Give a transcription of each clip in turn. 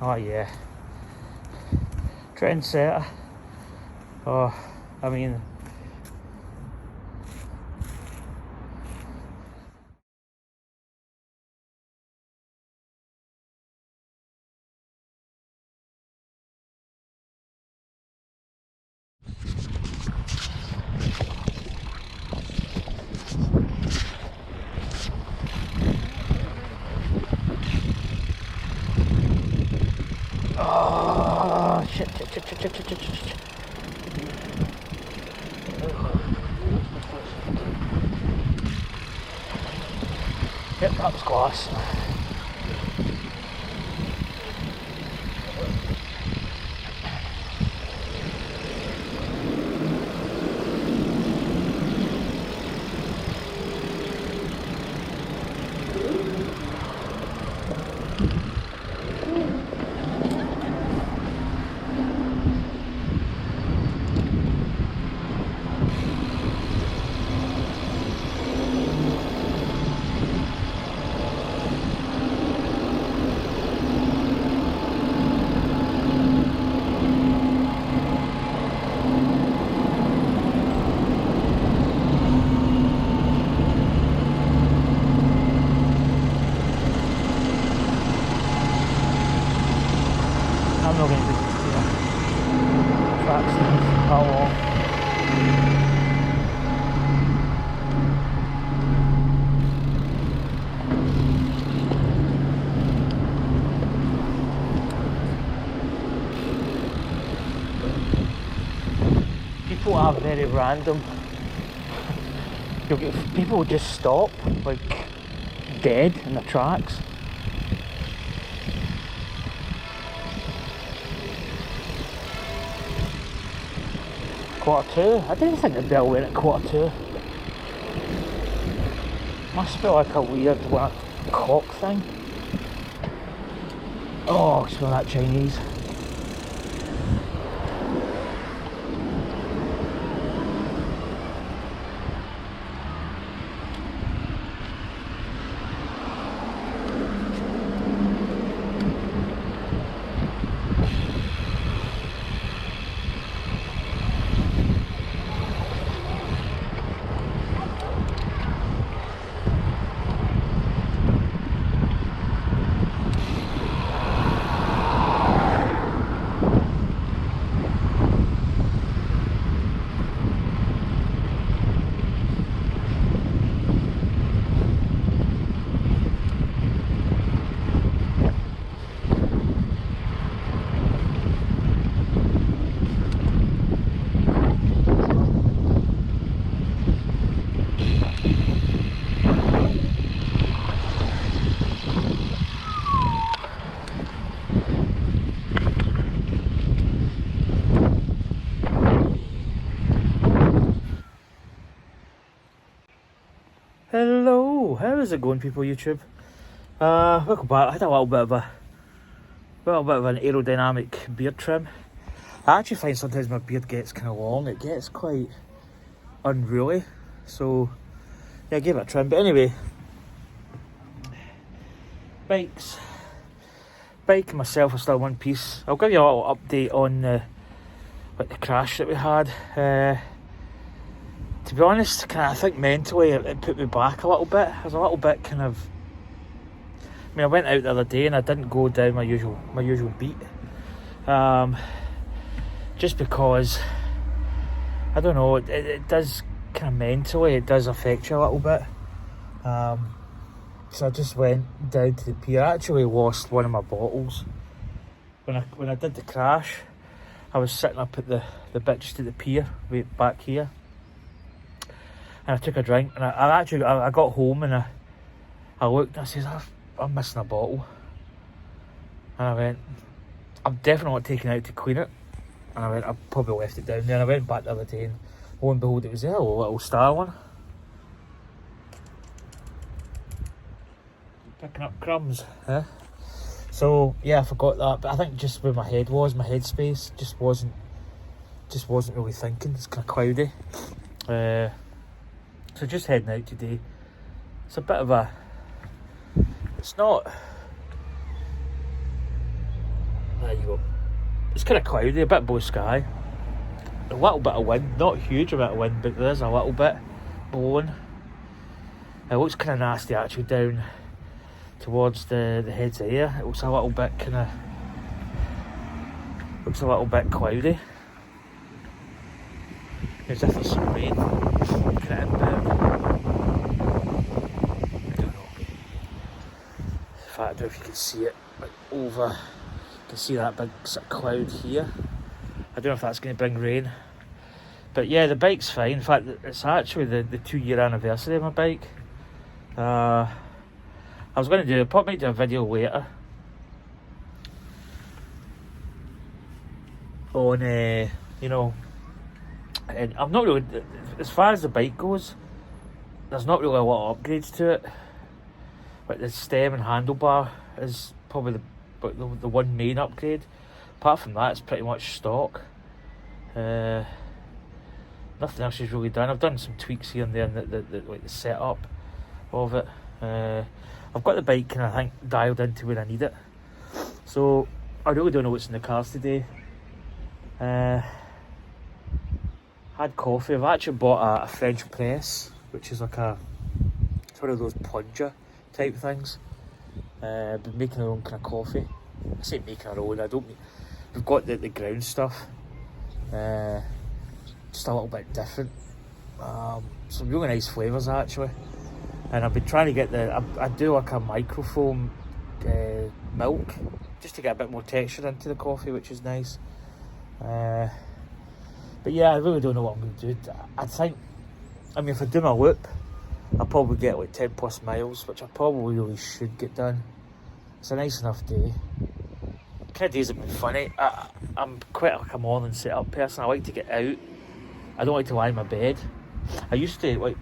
Oh yeah. Trendsetter. Oh, I mean... Oh, shit. Yep, that was class. I'm not going to do tracks at all. People are very random. You'll get people just stop, like, dead in the tracks. Quarter 2? I didn't think the bell went at quarter 2. Must be like a weird clock thing. Oh, smell that Chinese. Hello, how is it going, people? YouTube. Welcome back. I had a little bit of an aerodynamic beard trim. I actually find sometimes my beard gets kind of long. It gets quite unruly. So yeah, I gave it a trim. But anyway, bike and myself are still one piece. I'll give you a little update on the crash that we had. To be honest, I think mentally it put me back a little bit. I was a little bit I went out the other day and I didn't go down my usual beat. Just because, I don't know, it does kind of mentally, it does affect you a little bit. So I just went down to the pier. I actually lost one of my bottles. When I did the crash, I was sitting up at the bit just at the pier, right back here. And I took a drink, and I got home and I looked and I said, I'm missing a bottle. And I went, I'm definitely not taking it out to clean it. And I went, I probably left it down there. And I went back the other day and lo and behold, it was there, a little star one. Picking up crumbs, huh? So yeah, I forgot that. But I think just where my headspace just wasn't really thinking. It's kind of cloudy. So just heading out today. It's a bit of a... It's not... there you go. It's kind of cloudy, a bit of blue sky. A little bit of wind, not a huge amount of wind, but there's a little bit blowing. It looks kind of nasty actually down towards the heads of air. It looks a little bit cloudy. As if there's some rain kind of inbound. I don't know. In fact, I don't know if you can see it like over. You can see that big sort of cloud here. I don't know if that's going to bring rain. But yeah, the bike's fine. In fact, it's actually the 2-year anniversary of my bike. I was going to probably do a video later on, you know, and I'm not really, as far as the bike goes, there's not really a lot of upgrades to it. Like the stem and handlebar is probably the one main upgrade. Apart from that, it's pretty much stock. Nothing else is really done. I've done some tweaks here and there in the setup of it. I've got the bike kind of, I think, dialed into where I need it. So I really don't know what's in the cars today. Had coffee. I've actually bought a French press, which is like it's one of those plunger type things. Been making our own kind of coffee. I say making our own. We've got the ground stuff. Just a little bit different. Some really nice flavours actually. And I've been trying to get I do like a microfoam milk, just to get a bit more texture into the coffee, which is nice. But yeah, I really don't know what I'm going to do. I think, I mean, if I do my loop, I'll probably get like 10 plus miles, which I probably really should get done. It's a nice enough day. Kind of days have been funny. I'm quite like a morning set up person. I like to get out. I don't like to lie in my bed. I used to, like,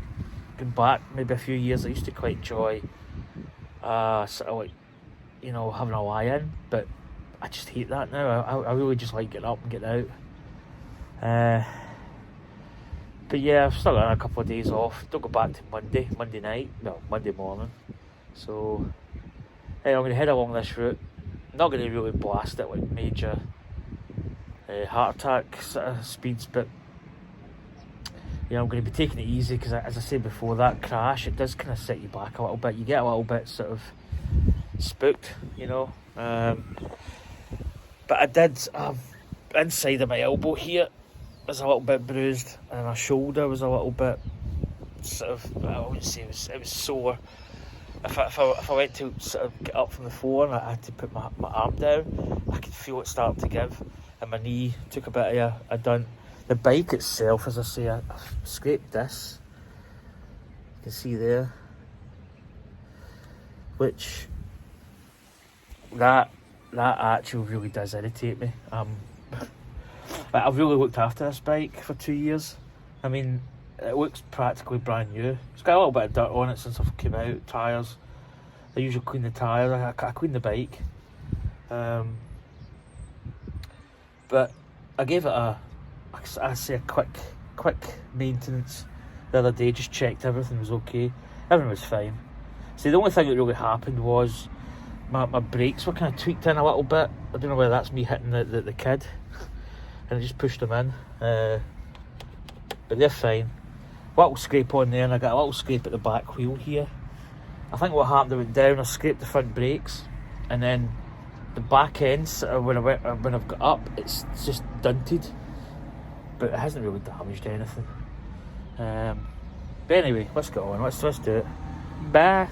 going back maybe a few years, I used to quite enjoy sort of like, you know, having a lie in, but I just hate that now. I really just like getting up and getting out. But yeah, I've still got a couple of days off. Don't go back to Monday night, no, Monday morning. So hey, I'm going to head along this route. I'm not going to really blast it like major heart attack sort of speeds, but yeah, I'm going to be taking it easy because, as I said before, that crash, it does kind of set you back a little bit. You get a little bit sort of spooked, you know. But I did have inside of my elbow here was a little bit bruised, and my shoulder was a little bit sort of, I wouldn't say it was sore. If I went to sort of get up from the floor and I had to put my arm down, I could feel it start to give, and my knee took a bit of a done. The bike itself, as I say, I've scraped this. You can see there, which that actually really does irritate me. But I've really looked after this bike for 2 years. I mean, it looks practically brand new. It's got a little bit of dirt on it since I've come out. Tyres. I usually clean the tyres. I clean the bike. But I gave it a quick maintenance the other day. Just checked everything was okay. Everything was fine. See, the only thing that really happened was my brakes were kind of tweaked in a little bit. I don't know whether that's me hitting the kid, and I just pushed them in. But they're fine. Little scrape on there, and I got a little scrape at the back wheel here. I think what happened, I went down, I scraped the front brakes, and then the back ends, when I've got up, it's just dunted, but it hasn't really damaged anything. But anyway, let's get on. Let's do it. Bye.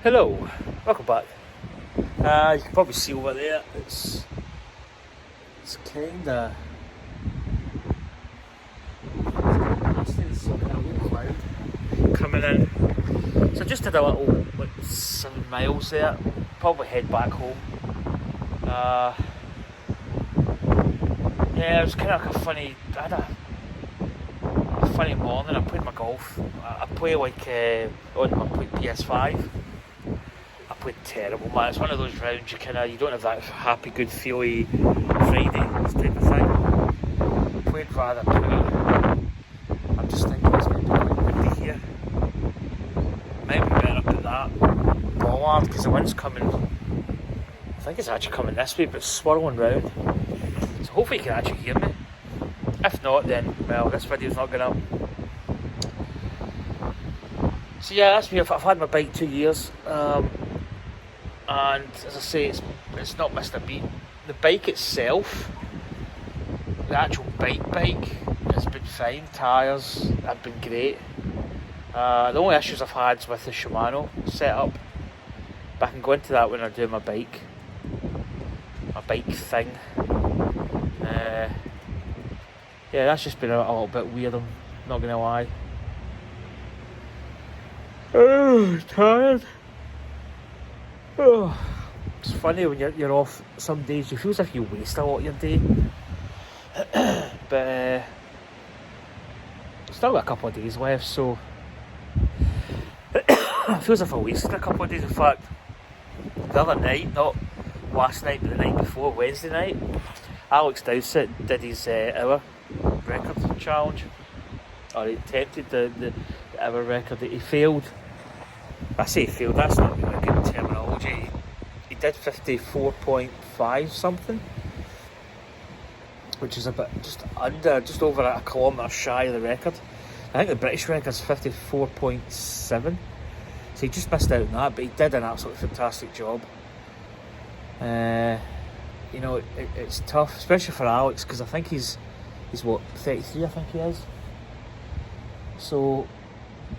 Hello, welcome back. You can probably see over there, it's kinda, coming in. So I just did a little, like, 7 miles there. Probably head back home. Yeah, it was kind of like I had a funny morning. I played my golf. I play like on my PS5. I played terrible, man. It's one of those rounds you don't have that happy, good feely Friday type of thing. Played rather poorly. I'm just thinking it's going to be quite windy here. Might be hard because the wind's coming. I think it's actually coming this way, but it's swirling round. So hopefully you can actually hear me. If not, then, well, this video's not going up. So yeah, that's me. I've had my bike 2 years. And as I say, it's not missed a beat. The bike itself, the actual bike has been fine. Tyres have been great. The only issues I've had is with the Shimano setup, but I can go into that when I do my bike thing. Yeah, that's just been a little bit weird, I'm not gonna lie. Oh, tired. Oh, it's funny when you're off some days, you feel as if you waste a lot of your day. But still got a couple of days left, so it feels as if I wasted a couple of days. In fact, the other night, not last night but the night before, Wednesday night, Alex Dowsett did his hour record challenge, or he attempted the hour record. He failed. I say failed, that's not really a good terminology. He did 54.5 something, which is about just over a kilometre shy of the record. I think the British record's 54.7, so he just missed out on that, but he did an absolutely fantastic job. You know, it's tough, especially for Alex, because I think he's what, 33, I think he is. So,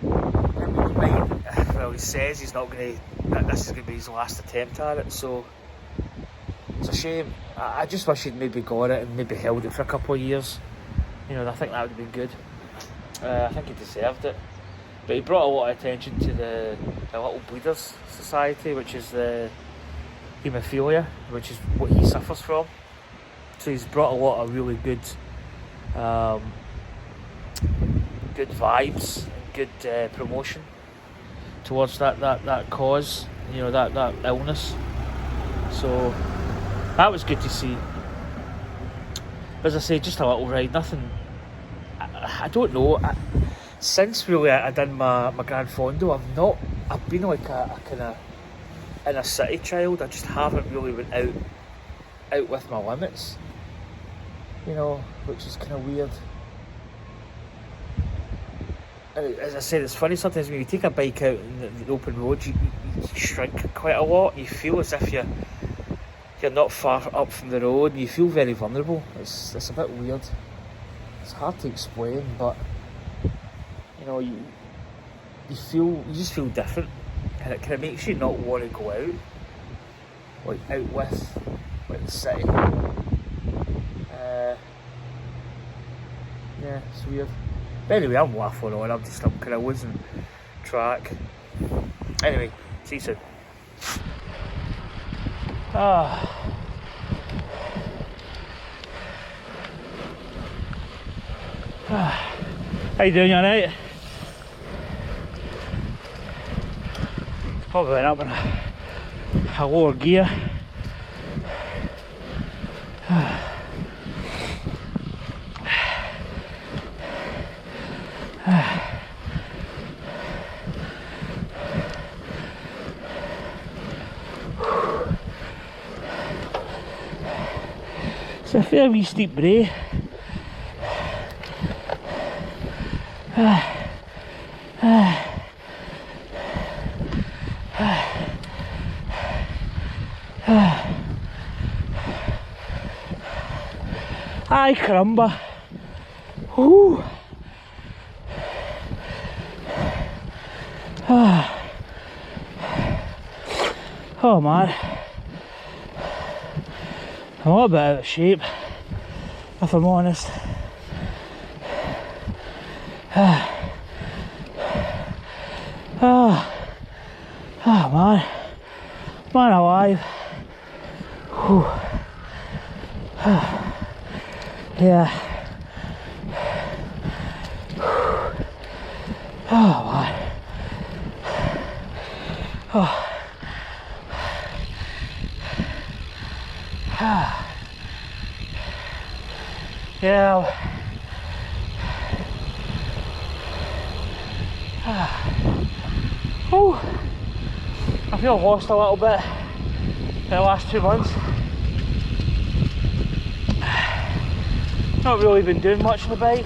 well, he says he's not going to, this is going to be his last attempt at it, so it's a shame. I just wish he'd maybe got it and maybe held it for a couple of years. You know, I think that would have been good. I think he deserved it. But he brought a lot of attention to the Little Bleeders Society, which is the haemophilia, which is what he suffers from. So he's brought a lot of really good vibes and good promotion towards that cause, you know, that illness. So that was good to see. But as I say, just a little ride, nothing. I don't know. Since really I done my Gran Fondo, I've been like a kind of inner city child. I just haven't really went out with my limits, you know, which is kind of weird. As I said, it's funny sometimes when you take a bike out in the open road, you shrink quite a lot. You feel as if you're not far up from the road, and you feel very vulnerable. It's a bit weird. It's hard to explain, but you know, you just feel different, and it kind of makes you not want to go out, like out with the city. Yeah, it's weird. But anyway, I'm waffling on. I'm kind of losing track. Anyway, see you soon. How you doing, you alright? Probably went up in a lower gear. It's a fair wee steep brae. Ay caramba. Whew. Oh man, I'm a little bit out of shape, if I'm honest. Man alive. Whew. Yeah. Oh man. Oh. Yeah. Oh. I feel I've lost a little bit in the last 2 months. Not really been doing much on the bike.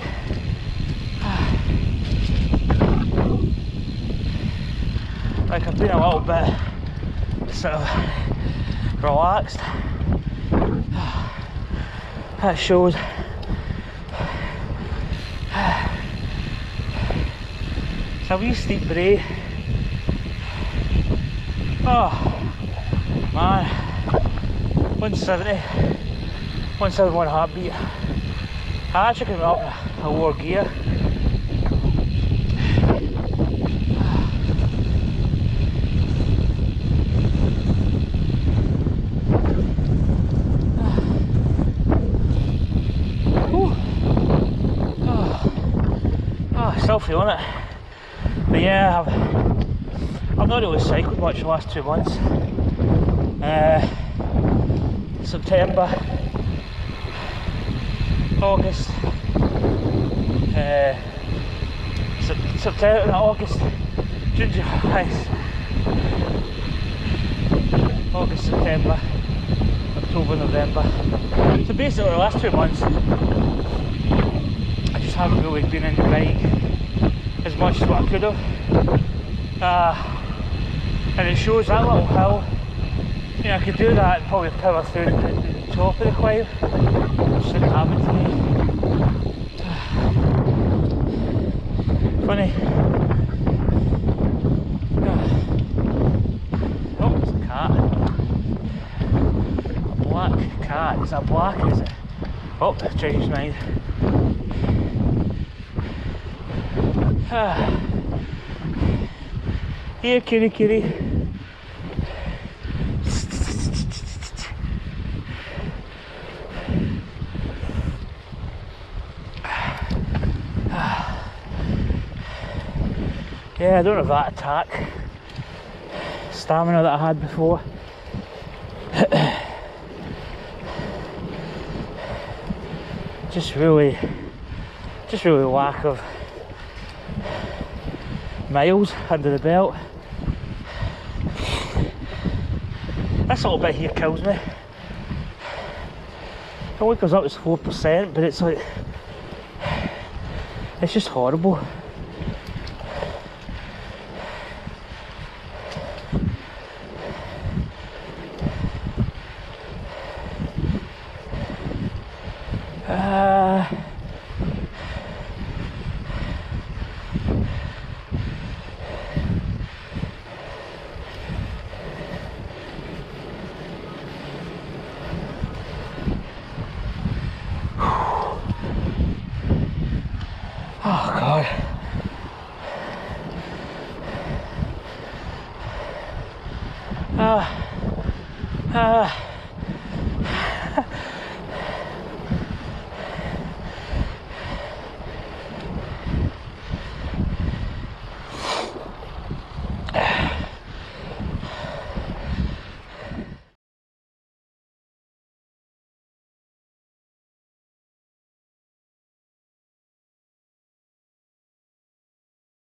Like I've been a little bit sort of relaxed. That shows. It's a wee steep brae. Oh man, 170, 171 heartbeat. I actually came up in a lower gear. Still feeling it. But yeah, I've not really cycled much the last 2 months. September, August, September, August, June, July, August, September, October, November. So basically the last 2 months I just haven't really been in the bike as much as what I could have. And it shows that little hill. You know, I could do that and probably power through the top of the climb, which didn't happen today. Funny. Oh, it's a cat. A black cat. Is that black? Is it? Oh, changed mind. Here, kitty, kitty. Yeah, I don't have that attack stamina that I had before. just really lack of miles under the belt. This little bit here kills me. It only goes up to 4%, but it's like, it's just horrible. Oh God. Ah.